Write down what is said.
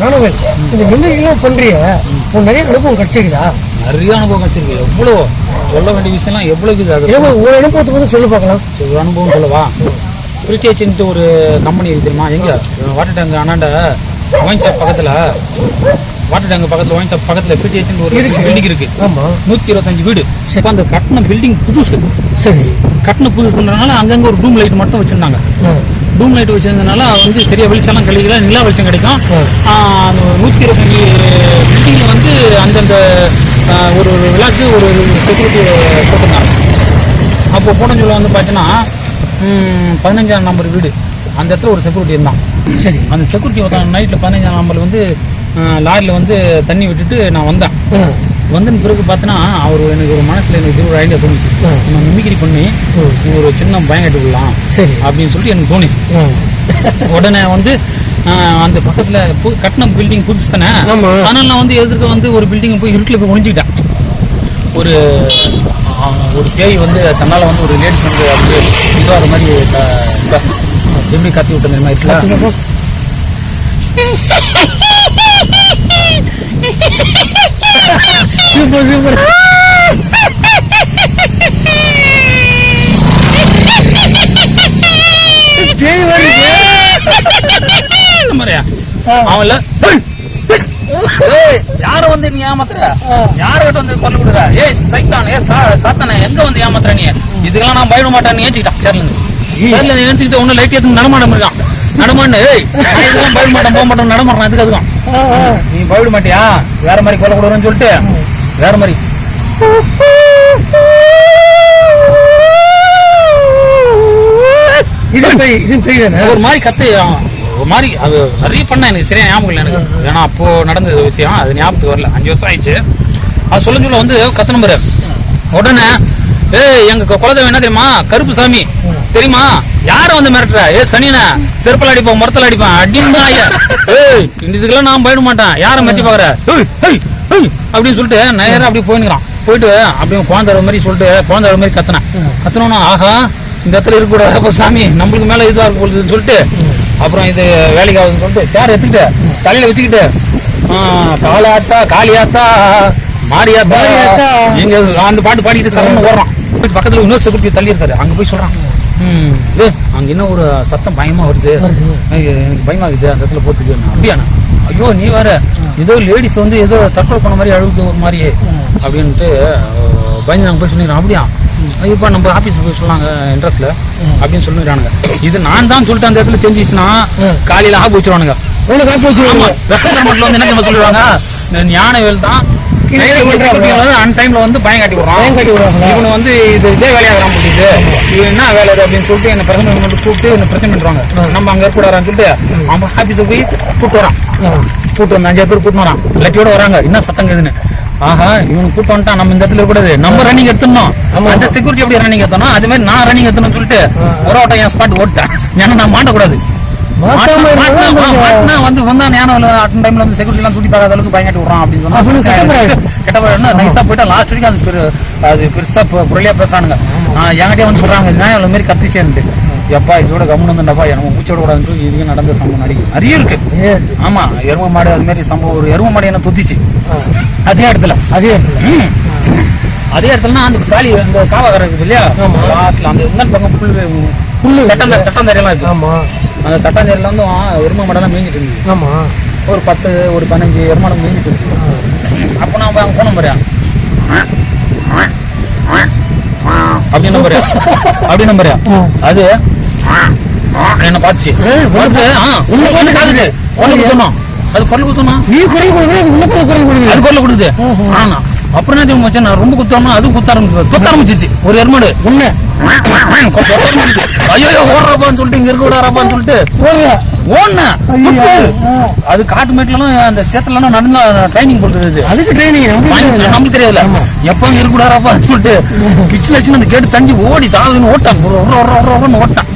நானும் இந்த மின்னலாம் பண்றிய நிறைய அனுபவம் கிடைச்சிருக்குதா? நிறைய அனுபவம் கிடைச்சிருக்கு. எவ்வளோ சொல்ல வேண்டிய விஷயம்லாம் எவ்வளோ இருக்குது. அது ஒரு அனுபவத்தை வந்து சொல்லி பார்க்கலாம். ஒரு அனுபவம் சொல்லவா? பிரிட்டேஜ்ன்ட்டு ஒரு கம்பெனி இருக்கு தெரியுமா? எங்க வாட்டர் டேங்க் அண்ணாண்ட ஒயின் ஷாப் பக்கத்தில், வாட்டர் டேங்க் பக்கத்தில் ஒயின் ஷாப் பக்கத்தில் பிரிட்டேஜ்ன்ட்டு ஒரு பில்டிங் இருக்கு. 125 வீடு. இப்போ அந்த கட்டின பில்டிங் புதுசு. சரி, கட்டின புதுசுன்றனால அங்கங்கே ஒரு டூம் லைட் மட்டும் வச்சிருந்தாங்க. டூம் லைட் வச்சிருந்ததுனால வந்து சரியா வெளிச்செல்லாம் கழிக்கல, நிலா வெளிச்சம் கிடைக்கும். 125 பில்டிங்ல வந்து அந்தந்த ஒரு விழாக்கு ஒரு செக்யூரிட்டி போட்டிருந்தாங்க. அப்போ போன சொல்ல வந்து பார்த்தீங்கன்னா 15ஆம் நம்பர் வீடு அந்த இடத்துல ஒரு செக்யூரிட்டி இருந்தான். சரி, அந்த செக்யூரிட்டி நைட்டில் 15ஆம் நம்பர் வந்து லாரியில் வந்து தண்ணி விட்டுட்டு நான் வந்தேன். வந்தன பிறகு பார்த்தோன்னா அவர் எனக்கு ஒரு மனசில் எனக்கு ஒரு ஐடியா தோணுச்சு. நம்ம மிமிக்ரி பண்ணி ஒரு சின்ன பயம் கட்டுக்கலாம் சரி அப்படின்னு சொல்லிட்டு எனக்கு தோணுச்சு. உடனே வந்து அந்த பக்கத்தில் கட்டின பில்டிங் புதுசு தானே, அதனால நான் வந்து எதிர்க்க வந்து ஒரு பில்டிங் போய் இருட்டில் போய் ஒழிஞ்சுக்கிட்டேன். ஒரு பேய் வந்து தன்னால் வந்து ஒரு லேடிஸ் வந்து அப்படியே இதுவாகிற மாதிரி எப்படி கத்தி விட்ட மாதிரி இருக்கலாம். அவன்ல யார வந்து நீ ஏமாத்துற, யார்கிட்ட வந்து கொல்ல விடுற, சைத்தான் சாத்தானே எங்க வந்து ஏமாத்துற நீ, இதுக்கெல்லாம் நான் பயப்பட மாட்டேன்னு ஏச்சிக்கிட்டான். சேர்ல ஏச்சிக்கிட்ட ஒண்ணு லைட் ஏத்து நடமாட்டம் இருக்கான். நடமான்னு இதெல்லாம் பயப்பட மாட்டேன், போக மாட்டேன், நடமாட்டான். அதுக்கு அதுக்கும் நீ பயப்பட மாட்டியா, வேற மாதிரி கொல்ல விடுறேன்னு சொல்லிட்டு வேற மாதிரி ஒரு மாதிரி கத்து ஒரு மாதிரி அது நிறைய பண்ண எனக்கு சரியா ஞாபகம் இல்லை எனக்கு. ஏன்னா அப்போ நடந்த விஷயம் அது ஞாபகத்துக்கு வரல. 5 வருஷம் ஆயிடுச்சு. அது சொல்ல வந்து கத்து நம்பரு. உடனே எங்க குலதெய்வம் என்ன தெரியுமா, கருப்பு சாமி தெரியுமா, யார வந்து மிரட்டுற, சனியன செருப்பல் அடிப்போம் மரத்தில் அடிப்பேன் அப்படின்னு ஐயா. இதுக்கெல்லாம் நான் போயிட மாட்டேன், யாரை மிரட்டி பாக்குற அப்படின்னு சொல்லிட்டு நேரம் அப்படி போயின்னுக்கிறான். போயிட்டு அப்படியே குழந்தை மாதிரி சொல்லிட்டு குழந்தை மாதிரி கத்தனோன்னா ஆஹா இந்த இடத்துல இருக்கக்கூடாது சாமி, நம்மளுக்கு மேல இதுவா இருக்கு சொல்லிட்டு அப்புறம் இது வேலைக்கு ஆகுதுன்னு சொல்லிட்டு சேர் எடுத்துக்கிட்டு தலையில வச்சுக்கிட்டு காலாத்தா காளியாத்தா மாரியாத்தா எங்க அந்த பாட்டு பாடிக்கிட்டு சரணம் ஓடுறான். பக்கத்துல இன்னொரு செக்யூரிட்டி தள்ளி இருக்காரு. அங்க போய் சொல்றான், அங்க என்ன ஒரு சத்தம் பயமா வருது, எனக்கு பயமாகுது அந்த இடத்துல போட்டுக்கு. அப்படியாண்ணா, ஐயோ நீ வேற ஏதோ லேடிஸ் வந்து ஏதோ தற்கொலை பண்ண மாதிரி அழுகுது ஒரு மாதிரி அப்படின்ட்டு பயந்து நாங்கள் போய் சொல்லிடுறோம். அப்படியா இப்போ நம்ம ஆபீஸ் போய் சொல்லாங்க இன்ட்ரெஸ்ட்ல அப்படின்னு சொல்லிடுறானுங்க. இது நான் தான் சொல்லிட்டு அந்த இடத்துல தெரிஞ்சிச்சுன்னா காலையில ஆப்பு வச்சிருவானுங்க. வந்து என்ன சொல்லிடுவாங்க, ஞானவேல் தான் வந்து பயம் காட்டி விடுறான், இவனு வந்து இது இதே வேலையாக முடியுது, இவன் என்ன வேலை அப்படின்னு சொல்லிட்டு என்ன பிரச்சனை மட்டும் கூப்பிட்டு என்ன பிரச்சனை பண்றாங்க. நம்ம அங்க இருக்கக்கூடாதுன்னு சொல்லிட்டு அவன் ஆபீஸை போய் கூப்பிட்டு வரான். கூப்பிட்டு வந்து 5 பேர் கூப்பிட்டு வரான், லட்டியோட வராங்க. என்ன சத்தம் கேதுன்னு, ஆஹா இவனுக்கு கூப்பிட்டு வந்துட்டான், நம்ம இந்த இடத்துல கூடாது, நம்ம ரன்னிங் எடுத்துனோம். அந்த செக்யூரிட்டி எப்படி ரன்னிங் எடுத்தோம் அதே மாதிரி நான் ரன்னிங் எடுத்துன்னு சொல்லிட்டு ஒரு ஓட்டம் என் ஸ்பாட் ஓட்டேன். ஏன்னா நான் மாட்டக்கூடாது. வந்து அட்டன் டைம்ல வந்து செக்யூரிட்டி எல்லாம் தூட்டி பார்க்காத அளவுக்கு பயங்கட்டி விடுறான் அப்படின்னு சொன்னா கெட்ட நைஸா போயிட்டா லாஸ்ட் வரைக்கும் அது பெருசா புரளியா பேசுறானுங்க. என்கிட்டயே வந்து சொல்றாங்க இவ்வளவு மாதிரி கத்தி சேர்ந்து எப்பா இதோட கவனம் வந்துட்டப்பா எனக்கு மூச்சோட கூடாதுன்னு சொல்லி இதுக்கு நடந்த சம்பவம் நிறைய இருக்கு. ஆமா, எரும மாடு அது மாதிரி சம்பவம். ஒரு எரும மாடு என்ன தொத்திச்சு அதே இடத்துல அந்த காலி அந்த காவாகரம் இருக்குது இல்லையா, லாஸ்ட்ல அந்த இன்னொரு பக்கம் புல்லு தட்டாந்தரையெல்லாம் இருக்கு. ஆமா, அந்த தட்டாந்தரையில வந்து எரும மாடெல்லாம் மேய்ஞ்சிட்டு இருந்துச்சு. ஆமா, ஒரு 10 ஒரு 15 எருமாடம் மேய்ஞ்சிட்டு இருந்துச்சு. அப்போ நான் அங்க போன மாதிரியா அப்படின்னு நம்புறியா அது என்ன பாத்துச்சு அது குரல் குத்தணும், நீ குரல் கொடுக்குது அது குரல் கொடுக்குது. ஆனா அப்புறம் என்ன தெரியும், நான் ரொம்ப குத்தோம்னா அதுவும் குத்த ஆரம்பிச்சிச்சு. ஒரு எருமாடு ஒண்ணு ஐயோ ஓடுறப்பான்னு சொல்லிட்டு இங்க இருக்க விடாரப்பான்னு சொல்லிட்டு ஓடுன. அது காட்டு மேட்லாம் அந்த சேத்துல நடந்தா ட்ரைனிங் கொடுக்குறது, அதுக்கு ட்ரைனிங் நமக்கு தெரியாதுல. எப்ப இருக்க விடாரப்பான்னு சொல்லிட்டு பிச்சு லட்சம் அந்த கேட்டு தண்ணி ஓடி தாழ்னு ஓட்டான் ஓட்டான்.